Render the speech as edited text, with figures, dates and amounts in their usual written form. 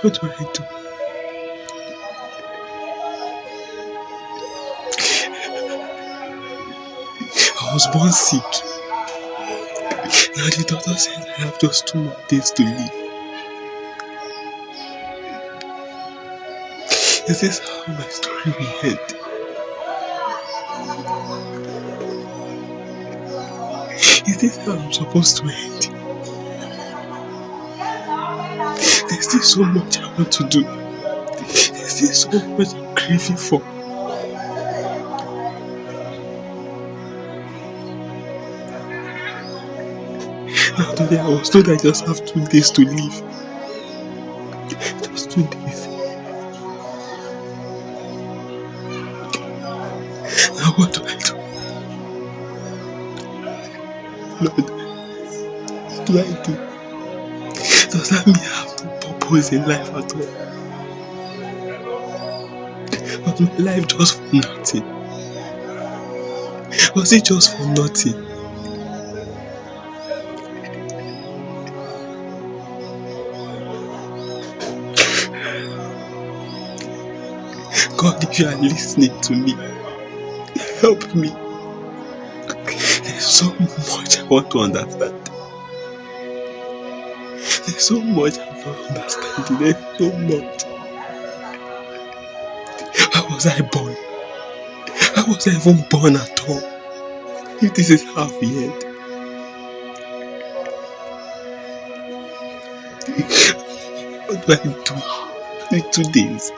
What do I do? I was born sick. Now the doctor said I have just 2 more days to live. Is this how my story will end? Is this how I'm supposed to end? There's still so much I want to do. There's still so much I'm craving for. Now today I was told I just have 2 days to live. Just 2 days. Now what do I do? Lord, what do I do? Does that mean I have no purpose in life at all? Was my life just for nothing? Was it just for nothing? God, if you are listening to me, help me. There's so much I want to understand. There's so much I'm not understanding. There's so much. How was I born? How was I even born at all? If this is how we end. What do I do? In 2 days.